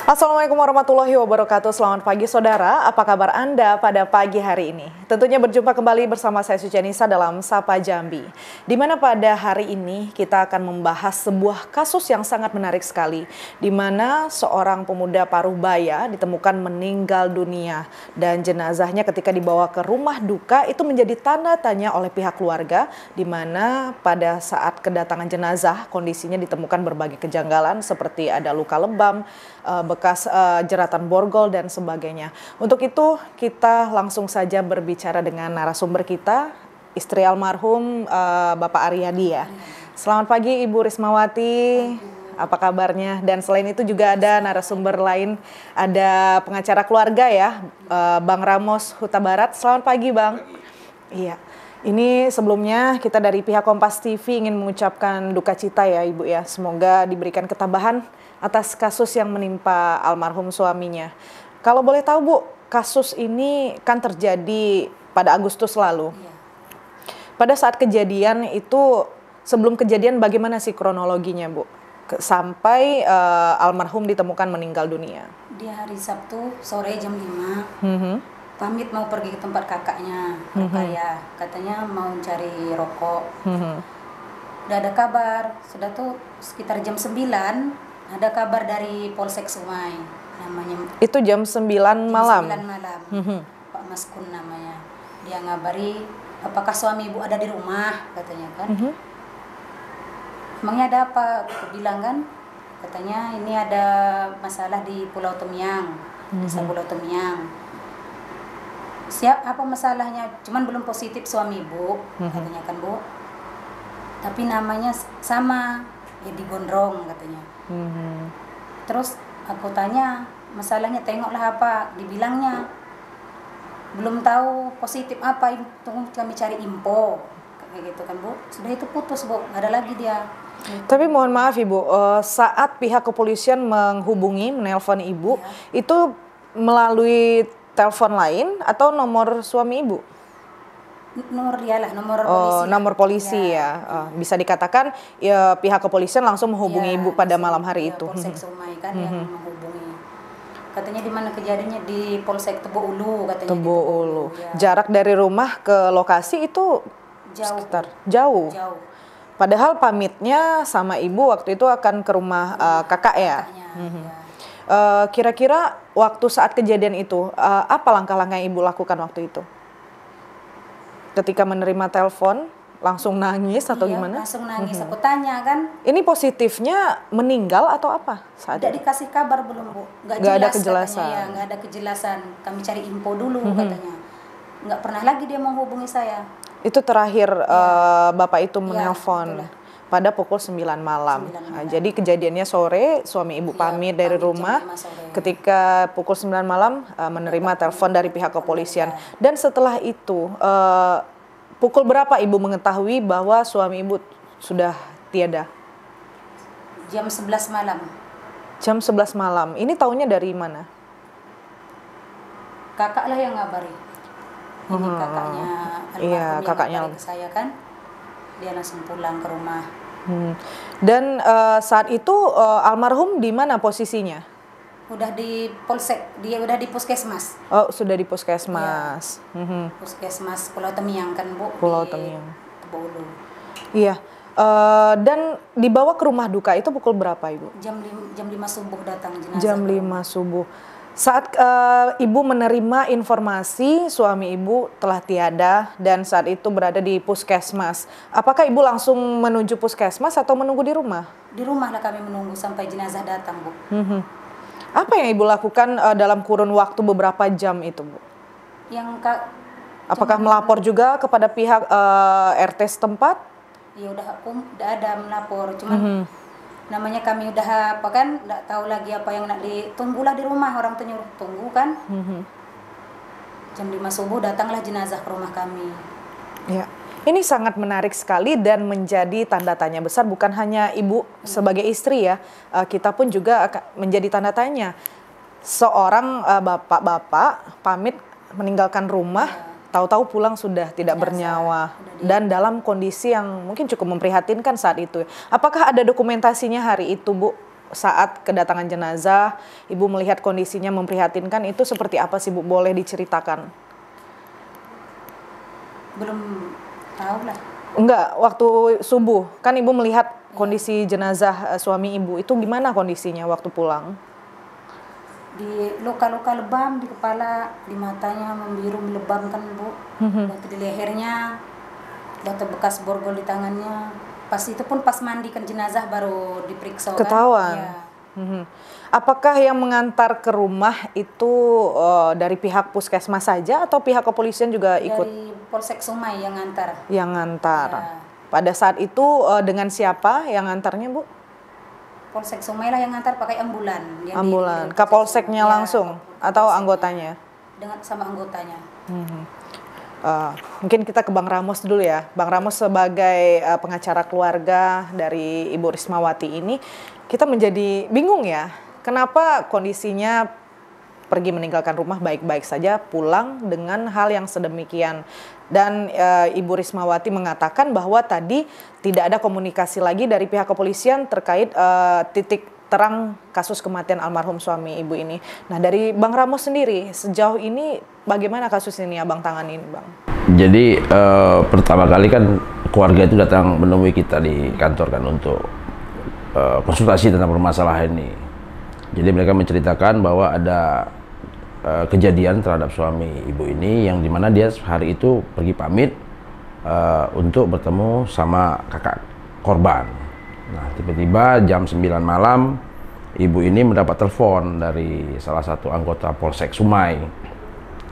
Assalamualaikum warahmatullahi wabarakatuh. Selamat pagi saudara, apa kabar Anda pada pagi hari ini? Tentunya berjumpa kembali bersama saya Sucianisa dalam Sapa Jambi. Di mana pada hari ini kita akan membahas sebuah kasus yang sangat menarik sekali. Di mana seorang pemuda Parubaya ditemukan meninggal dunia. Dan jenazahnya ketika dibawa ke rumah duka itu menjadi tanda tanya oleh pihak keluarga. Di mana pada saat kedatangan jenazah kondisinya ditemukan berbagai kejanggalan seperti ada luka lebam, bekas jeratan borgol dan sebagainya. Untuk itu kita langsung saja berbicara dengan narasumber kita, istri almarhum Bapak Aryadi ya. Selamat pagi Ibu Rismawati, apa kabarnya? Dan selain itu juga ada narasumber lain, ada pengacara keluarga ya, Bang Ramos Huta Barat. Selamat pagi Bang. Iya. Ini sebelumnya kita dari pihak Kompas TV ingin mengucapkan duka cita ya Ibu ya. Semoga diberikan ketabahan atas kasus yang menimpa almarhum suaminya. Kalau boleh tahu Bu, kasus ini kan terjadi pada Agustus lalu. Iya. Pada saat kejadian itu, sebelum kejadian bagaimana sih kronologinya Bu? Sampai almarhum ditemukan meninggal dunia. Di hari Sabtu sore jam 5. Pamit mau pergi ke tempat kakaknya, Rukaya. Katanya mau cari rokok. Udah ada kabar, sudah tuh sekitar jam 9 ada kabar dari Polsek Sungai namanya. Itu jam 9 malam? Jam 9 malam. Pak Maskun namanya. Dia ngabari, apakah suami ibu ada di rumah, katanya kan. Emangnya ada apa? Aku bilang kan, katanya ini ada masalah di Pulau Temyang, desa Pulau Temyang. Siap, apa masalahnya? Cuman belum positif suami ibu, katanya kan Bu. Tapi namanya sama, ya di Gondrong katanya. Terus aku tanya, masalahnya tengoklah apa, dibilangnya belum tahu positif apa, tunggu kami cari info, kayak gitu kan Bu. Sudah itu putus Bu, nggak ada lagi dia. Tapi mohon maaf Ibu, saat pihak kepolisian menelpon Ibu, itu melalui telepon lain atau nomor suami Ibu? Nomor dialah, nomor polisi. Nomor polisi ya. Bisa dikatakan ya, pihak kepolisian langsung menghubungi Ibu pada malam hari itu. Polsek Sungai kan yang menghubungi. Katanya di mana kejadiannya, di Polsek Tebo Ulu katanya. Tebo Ulu. Ya. Jarak dari rumah ke lokasi itu jauh. Sekitar jauh. Padahal pamitnya sama Ibu waktu itu akan ke rumah kakak ya. Kira-kira waktu saat kejadian itu apa langkah-langkah yang Ibu lakukan waktu itu? Ketika menerima telepon langsung nangis atau gimana? Langsung nangis. Aku tanya kan. Ini positifnya meninggal atau apa? Tidak dikasih kabar belum Bu. Nggak ada kejelasan. Katanya, ya, nggak ada kejelasan. Kami cari info dulu katanya. Nggak pernah lagi dia menghubungi saya. Itu terakhir Bapak itu menelpon pada pukul 9 malam. Nah, jadi kejadiannya sore, suami Ibu pamit dari rumah. Ketika pukul 9 malam menerima telepon dari pihak kepolisian. Dan setelah itu pukul berapa Ibu mengetahui bahwa suami Ibu sudah tiada? Jam 11 malam. Jam 11 malam. Ini tahunya dari mana? Kakak lah yang ngabari. Ini kakaknya almarhum kakaknya ke saya kan. Dia langsung pulang ke rumah. Dan saat itu almarhum di mana posisinya? Udah di Polsek, dia udah di Puskesmas. Oh, sudah di Puskesmas. Ya. Puskesmas Pulau Temyang kan Bu. Pulau Temyang. Tebo Ulu. Iya. Dan dibawa ke rumah duka itu pukul berapa Ibu? Jam 5 subuh datang jenazah. Jam 5 subuh. Saat Ibu menerima informasi suami Ibu telah tiada dan saat itu berada di Puskesmas, apakah Ibu langsung menuju Puskesmas atau menunggu di rumah? Di rumah lah kami menunggu sampai jenazah datang Bu. Apa yang Ibu lakukan dalam kurun waktu beberapa jam itu Bu? Apakah melapor juga kepada pihak RT setempat? Ya udah ada melapor, cuman namanya kami udah apa kan, nggak tahu lagi apa yang nak ditunggulah di rumah, orang tuh nyuruh tunggu kan. Jam 5 subuh datanglah jenazah ke rumah kami. Ya. Ini sangat menarik sekali dan menjadi tanda tanya besar bukan hanya Ibu sebagai istri ya, kita pun juga menjadi tanda tanya. Seorang bapak-bapak pamit meninggalkan rumah, tahu-tahu pulang sudah tidak bernyawa dan dalam kondisi yang mungkin cukup memprihatinkan saat itu. Apakah ada dokumentasinya hari itu Bu? saat kedatangan jenazah, Ibu melihat kondisinya memprihatinkan, itu seperti apa sih Bu? Boleh diceritakan? Belum tahu lah. Enggak, waktu subuh kan Ibu melihat kondisi jenazah suami Ibu, itu gimana kondisinya waktu pulang? Di luka-luka lebam di kepala, di matanya membiru melebam kan Bu. Dan di lehernya ada bekas borgol di tangannya. Pas itu pun pas mandikan jenazah baru diperiksa. Ketahuan. Kan? Ya. Apakah yang mengantar ke rumah itu dari pihak puskesmas saja atau pihak kepolisian juga ikut? Dari Polsek Sumai yang ngantar. Yang ngantar. Ya. Pada saat itu dengan siapa yang ngantarnya Bu? Polsek Sumai lah yang ngantar pakai ambulan. Ambulan. Kapolseknya langsung atau anggotanya? Dengan sama anggotanya. Mungkin kita ke Bang Ramos dulu ya. Bang Ramos sebagai pengacara keluarga dari Ibu Rismawati ini, kita menjadi bingung ya. Kenapa kondisinya pergi meninggalkan rumah baik-baik saja, pulang dengan hal yang sedemikian. Dan Ibu Rismawati mengatakan bahwa tadi tidak ada komunikasi lagi dari pihak kepolisian terkait titik terang kasus kematian almarhum suami Ibu ini. Nah, dari Bang Ramos sendiri, sejauh ini bagaimana kasus ini Abang tangani ini, Bang? Jadi pertama kali kan keluarga itu datang menemui kita di kantor kan untuk konsultasi tentang permasalahan ini. Jadi mereka menceritakan bahwa ada kejadian terhadap suami Ibu ini yang dimana dia hari itu pergi pamit untuk bertemu sama kakak korban. Nah, tiba-tiba jam 9 malam Ibu ini mendapat telepon dari salah satu anggota Polsek Sumai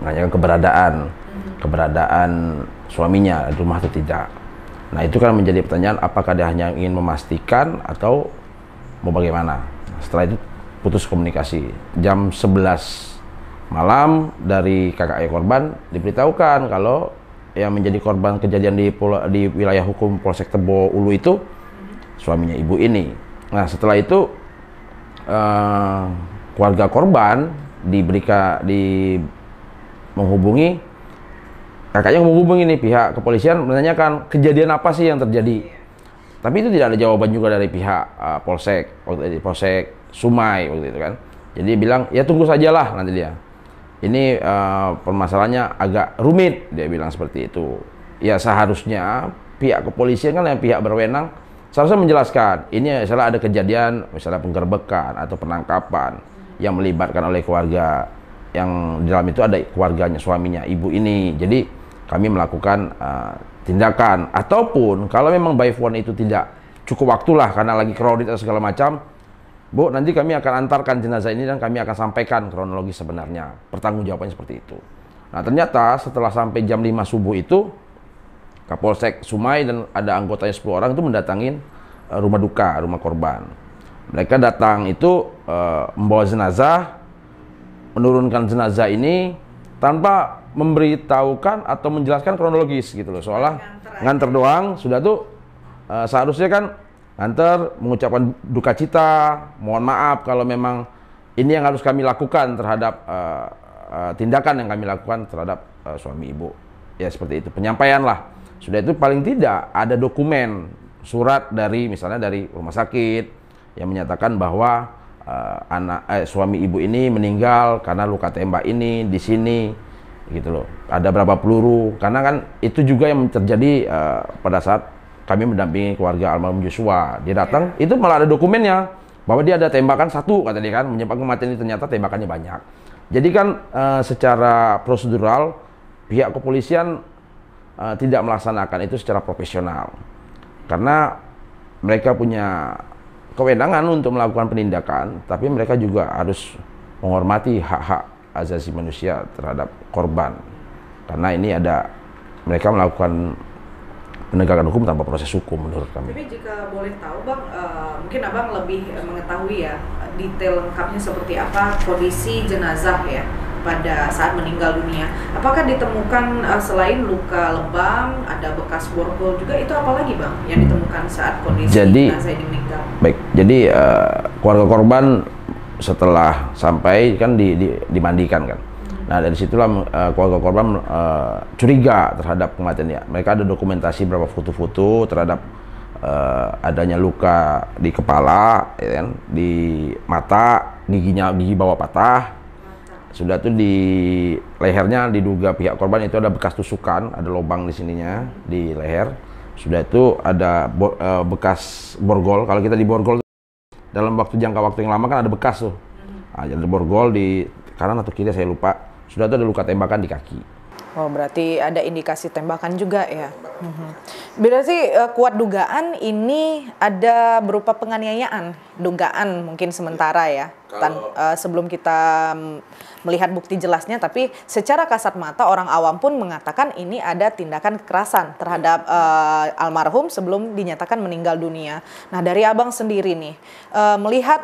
menanyakan keberadaan suaminya di rumah atau tidak. Nah, itu kan menjadi pertanyaan, apakah dia hanya ingin memastikan atau mau bagaimana. Setelah itu putus komunikasi. Jam 11 malam dari kakak ayah korban diberitahukan kalau yang menjadi korban kejadian di wilayah hukum Polsek Tebo Ulu itu suaminya Ibu ini. Nah, setelah itu keluarga korban menghubungi kakaknya, menghubungi nih pihak kepolisian menanyakan kejadian apa sih yang terjadi. Tapi itu tidak ada jawaban juga dari pihak Polsek Sumai waktu itu kan. Jadi dia bilang ya tunggu sajalah nanti dia. Ini permasalahannya agak rumit, dia bilang seperti itu. Ya seharusnya pihak kepolisian kan yang pihak berwenang seharusnya menjelaskan ini misalnya ada kejadian misalnya penggerbekan atau penangkapan yang melibatkan oleh keluarga, yang di dalam itu ada keluarganya suaminya Ibu ini. Jadi kami melakukan tindakan, ataupun kalau memang by phone itu tidak cukup waktulah karena lagi crowded atau segala macam, Bu, nanti kami akan antarkan jenazah ini dan kami akan sampaikan kronologi sebenarnya, pertanggungjawabannya seperti itu. Nah, ternyata setelah sampai jam 5 subuh itu Kapolsek Sumai dan ada anggotanya 10 orang itu mendatangin rumah duka, rumah korban. Mereka datang itu membawa jenazah, menurunkan jenazah ini tanpa memberitahukan atau menjelaskan kronologis gitu loh. Soalnya nganter doang, sudah tuh seharusnya kan nganter mengucapkan duka cita, mohon maaf kalau memang ini yang harus kami lakukan terhadap tindakan yang kami lakukan terhadap suami Ibu. Ya seperti itu, penyampaian lah. Sudah itu paling tidak ada dokumen, surat dari misalnya dari rumah sakit yang menyatakan bahwa suami Ibu ini meninggal karena luka tembak ini di sini gitu loh. Ada berapa peluru, karena kan itu juga yang terjadi pada saat kami mendampingi keluarga almarhum Joshua. Dia datang, itu malah ada dokumennya bahwa dia ada tembakan satu, kata dia kan, menyebabkan kematian ini, ternyata tembakannya banyak. Jadi kan secara prosedural pihak kepolisian tidak melaksanakan itu secara profesional, karena mereka punya kewenangan untuk melakukan penindakan, tapi mereka juga harus menghormati hak-hak asasi manusia terhadap korban, karena ini ada mereka melakukan penegakan hukum tanpa proses hukum menurut kami. Tapi jika boleh tahu Bang, mungkin Abang lebih mengetahui ya detail lengkapnya seperti apa kondisi jenazah ya pada saat meninggal dunia. Apakah ditemukan selain luka lebam, ada bekas borgol juga, itu apa lagi Bang yang ditemukan saat kondisi jenazah ini meninggal? Baik, jadi keluarga korban setelah sampai kan dimandikan kan. Nah, dari situlah keluarga korban curiga terhadap kematiannya. Mereka ada dokumentasi beberapa foto-foto terhadap adanya luka di kepala, ya kan, di mata, gigi bawah patah. Sudah tuh di lehernya diduga pihak korban itu ada bekas tusukan, ada lubang di sininya di leher. Sudah itu ada bekas borgol. Kalau kita di borgol dalam jangka waktu yang lama kan ada bekas tuh. Nah, ada borgol di kanan atau kiri saya lupa. Sudah itu ada luka tembakan di kaki. Oh, berarti ada indikasi tembakan juga ya. Berarti kuat dugaan ini ada berupa penganiayaan, dugaan mungkin sementara ya. Sebelum kita melihat bukti jelasnya, tapi secara kasat mata orang awam pun mengatakan ini ada tindakan kekerasan terhadap almarhum sebelum dinyatakan meninggal dunia. Nah, dari abang sendiri nih, melihat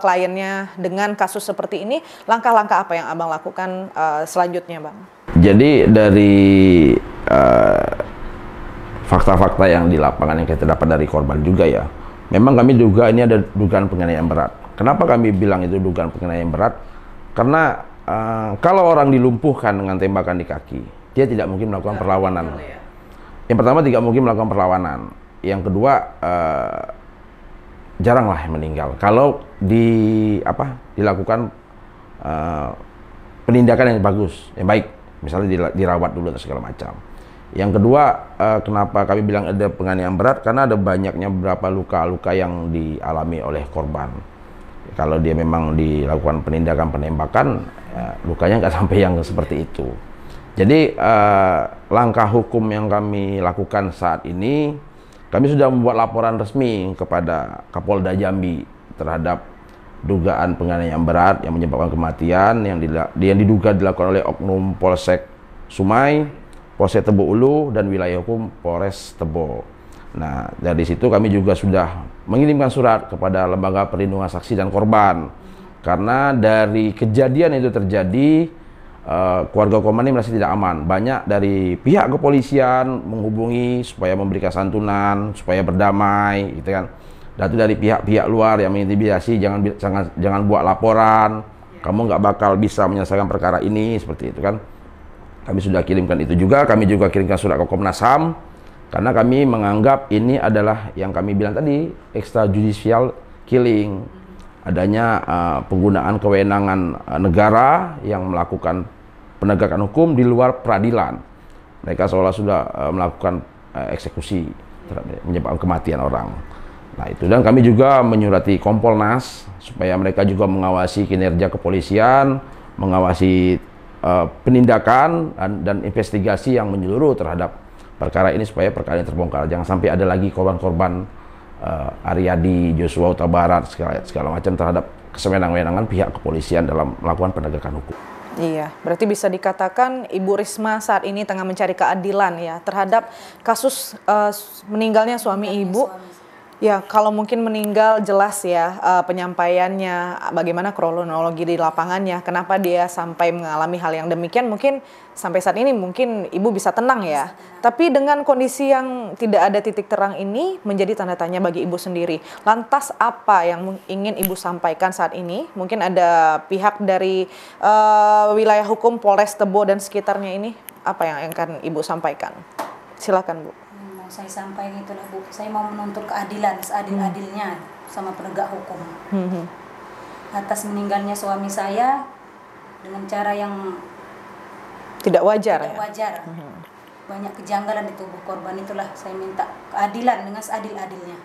kliennya dengan kasus seperti ini, langkah-langkah apa yang abang lakukan selanjutnya, Bang? Jadi dari fakta-fakta yang di lapangan yang kita dapat dari korban juga ya, memang kami duga ini ada dugaan penganiayaan berat. Kenapa kami bilang itu dugaan penganiayaan berat? Karena kalau orang dilumpuhkan dengan tembakan di kaki, dia tidak mungkin melakukan perlawanan. Yang pertama, tidak mungkin melakukan perlawanan. Yang kedua, jaranglah meninggal. Kalau dilakukan penindakan yang bagus, yang baik. Misalnya dirawat dulu atau segala macam. Yang kedua, kenapa kami bilang ada penganiayaan berat? Karena ada banyaknya beberapa luka-luka yang dialami oleh korban. Kalau dia memang dilakukan penindakan penembakan, lukanya nggak sampai yang seperti itu. Jadi langkah hukum yang kami lakukan saat ini, kami sudah membuat laporan resmi kepada Kapolda Jambi terhadap dugaan penganiayaan berat yang menyebabkan kematian yang diduga dilakukan oleh oknum Polsek Sumai, Polsek Tebo Ulu, dan wilayah hukum Polres Tebo. Nah, dari situ kami juga sudah mengirimkan surat kepada Lembaga Perlindungan Saksi dan Korban, karena dari kejadian itu terjadi, keluarga korban ini merasa tidak aman. Banyak dari pihak kepolisian menghubungi supaya memberikan santunan, supaya berdamai, gitu kan. Dan itu dari pihak-pihak luar yang mengintimidasi, jangan buat laporan, kamu nggak bakal bisa menyelesaikan perkara ini, seperti itu kan. Kami sudah kirimkan itu juga. Kami juga kirimkan surat ke Komnas HAM, karena kami menganggap ini adalah yang kami bilang tadi, extrajudicial killing. Adanya penggunaan kewenangan negara yang melakukan penegakan hukum di luar peradilan. Mereka seolah sudah melakukan eksekusi, menyebabkan kematian orang. Nah itu, dan kami juga menyurati Kompolnas supaya mereka juga mengawasi kinerja kepolisian, mengawasi penindakan dan investigasi yang menyeluruh terhadap perkara ini supaya perkara ini terbongkar. Jangan sampai ada lagi korban-korban Aryadi, Joshua Huta Barat, segala macam terhadap kesewenang-wenangan pihak kepolisian dalam melakukan penegakan hukum. Iya, berarti bisa dikatakan Ibu Risma saat ini tengah mencari keadilan ya terhadap kasus meninggalnya suami Ibu. Ya, kalau mungkin meninggal jelas ya penyampaiannya, bagaimana kronologi di lapangannya, kenapa dia sampai mengalami hal yang demikian, mungkin sampai saat ini mungkin Ibu bisa tenang ya. Tapi dengan kondisi yang tidak ada titik terang ini menjadi tanda tanya bagi Ibu sendiri. Lantas apa yang ingin Ibu sampaikan saat ini? Mungkin ada pihak dari wilayah hukum Polres Tebo dan sekitarnya ini, apa yang akan Ibu sampaikan? Silakan, Bu. Saya sampaikan itulah, Bu, saya mau menuntut keadilan seadil-adilnya sama penegak hukum atas meninggalnya suami saya dengan cara yang tidak wajar. Banyak kejanggalan di tubuh korban, itulah saya minta keadilan dengan seadil-adilnya.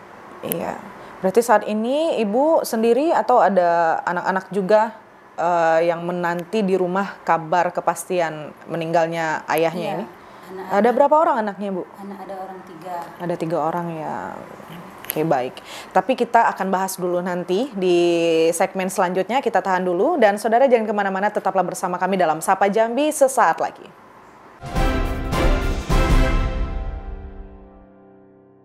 Iya, berarti saat ini Ibu sendiri atau ada anak-anak juga yang menanti di rumah kabar kepastian meninggalnya ayahnya ini? Ada berapa orang anaknya, Bu? Ada orang 3. Ada 3 orang ya. Oke, baik. Tapi kita akan bahas dulu nanti di segmen selanjutnya. Kita tahan dulu. Dan saudara jangan kemana-mana, tetaplah bersama kami dalam Sapa Jambi sesaat lagi.